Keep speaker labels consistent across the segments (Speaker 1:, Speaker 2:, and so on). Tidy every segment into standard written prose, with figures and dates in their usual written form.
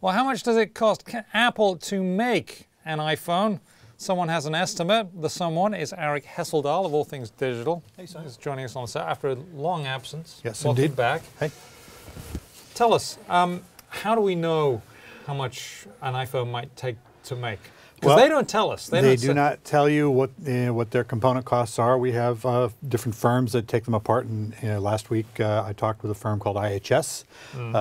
Speaker 1: Well, how much does it cost Apple to make an iPhone? Someone has an estimate. The someone is Arik Hesseldahl of All Things Digital.
Speaker 2: Hey, son.
Speaker 1: He's joining us on set after a long absence.
Speaker 2: Yes,
Speaker 1: welcome
Speaker 2: indeed.
Speaker 1: back.
Speaker 2: Hey.
Speaker 1: Tell us, how do we know how much an iPhone might take to make? Because they don't tell us.
Speaker 2: They do not tell you what their component costs are. We have different firms that take them apart. And last week I talked with a firm called IHS,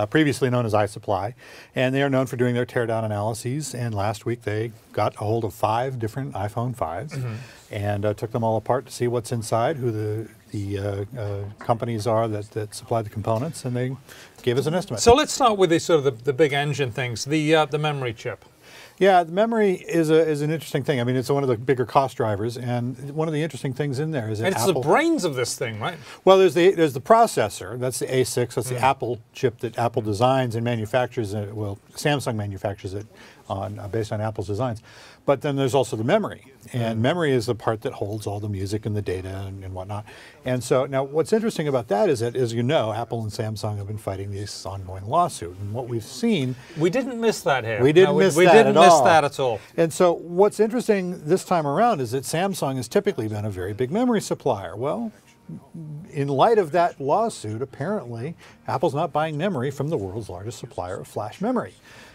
Speaker 2: previously known as iSupply, and they are known for doing their teardown analyses. And last week they got a hold of 5 different iPhone 5s and took them all apart to see what's inside, who the companies are that supply the components, and they gave us an estimate.
Speaker 1: So let's start with the big engine things, the memory chip.
Speaker 2: Yeah, the memory is an interesting thing. I mean, it's one of the bigger cost drivers, and one of the interesting things in there is that
Speaker 1: it's the brains of this thing, right?
Speaker 2: Well, there's the processor. That's the A6. That's the Apple chip that Apple designs and manufactures. Well, Samsung manufactures it based on Apple's designs. But then there's also the memory, and memory is the part that holds all the music and the data and whatnot. And so now, what's interesting about that is that, as you know, Apple and Samsung have been fighting this ongoing lawsuit, and what we've seen.
Speaker 1: We didn't miss that here.
Speaker 2: We didn't miss that
Speaker 1: at all.
Speaker 2: And so, what's interesting this time around is that Samsung has typically been a very big memory supplier. Well, in light of that lawsuit, apparently, Apple's not buying memory from the world's largest supplier of flash memory.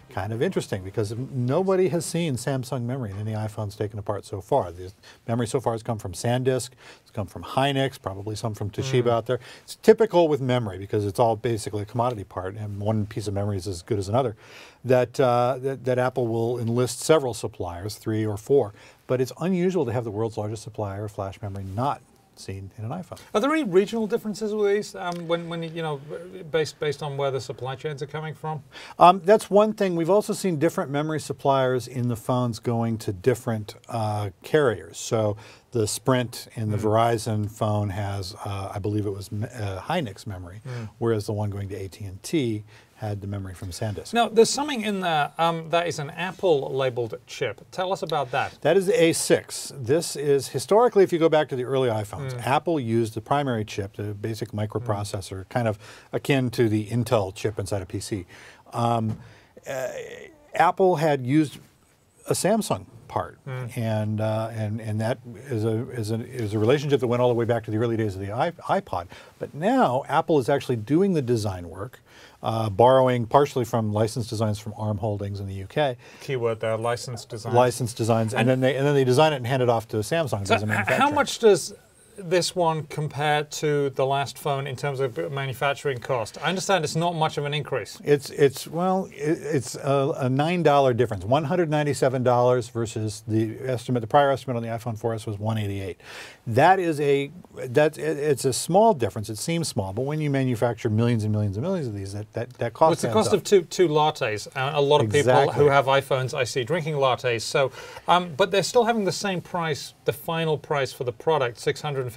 Speaker 2: Kind of interesting, because nobody has seen Samsung memory in any iPhones taken apart so far. The memory so far has come from SanDisk, it's come from Hynix, probably some from Toshiba out there. It's typical with memory because it's all basically a commodity part, and one piece of memory is as good as another. That Apple will enlist several suppliers, 3 or 4, but it's unusual to have the world's largest supplier of flash memory not seen in an iPhone.
Speaker 1: Are there any regional differences with these, when based on where the supply chains are coming from?
Speaker 2: That's one thing. We've also seen different memory suppliers in the phones going to different carriers. So the Sprint in the Verizon phone has, I believe it was Hynix memory, whereas the one going to AT&T had the memory from SanDisk.
Speaker 1: Now, there's something in there that is an Apple-labeled chip. Tell us about that.
Speaker 2: That is the A6. This is, historically, if you go back to the early iPhones, Apple used the primary chip, the basic microprocessor, kind of akin to the Intel chip inside a PC. Apple had used a Samsung part, and that is a relationship that went all the way back to the early days of the iPod. But now Apple is actually doing the design work, borrowing partially from licensed designs from ARM Holdings in the UK.
Speaker 1: Keyword there, licensed designs.
Speaker 2: Licensed designs, and then they design it and hand it off to Samsung.
Speaker 1: So how much does this one compare to the last phone in terms of manufacturing cost? I understand it's not much of an increase.
Speaker 2: It's a $9 difference, $197 versus the prior estimate on the iPhone 4S was $188. It's a small difference. It seems small, but when you manufacture millions and millions and millions of these, that cost.
Speaker 1: Well, it's the cost of two lattes. A lot of people who have iPhones I see drinking lattes. So, but they're still having the same price, the final price for the product, $650,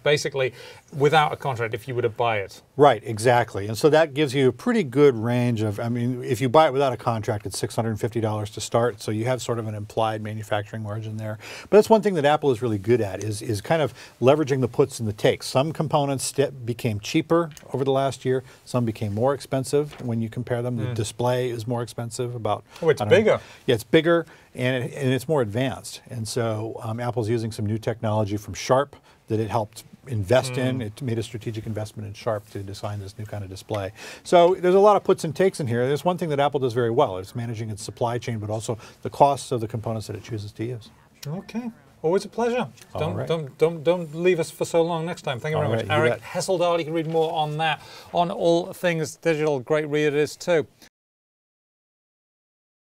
Speaker 1: basically without a contract if you were to buy it.
Speaker 2: Right, exactly. And so that gives you a pretty good range of, I mean, if you buy it without a contract, it's $650 to start, so you have sort of an implied manufacturing margin there. But that's one thing that Apple is really good at, is kind of leveraging the puts and the takes. Some components became cheaper over the last year, some became more expensive when you compare them. The display is more expensive, about...
Speaker 1: Oh, it's bigger.
Speaker 2: Yeah, it's bigger, and it's more advanced. And so Apple's using some new technology from Sharp that it helped invest in. It made a strategic investment in Sharp to design this new kind of display. So there's a lot of puts and takes in here. There's one thing that Apple does very well. It's managing its supply chain, but also the costs of the components that it chooses to use.
Speaker 1: Okay. Always a pleasure.
Speaker 2: Right.
Speaker 1: Don't leave us for so long next time. Thank you very much. Arik Hesseldahl, you can read more on that on All Things Digital. Great read it is too.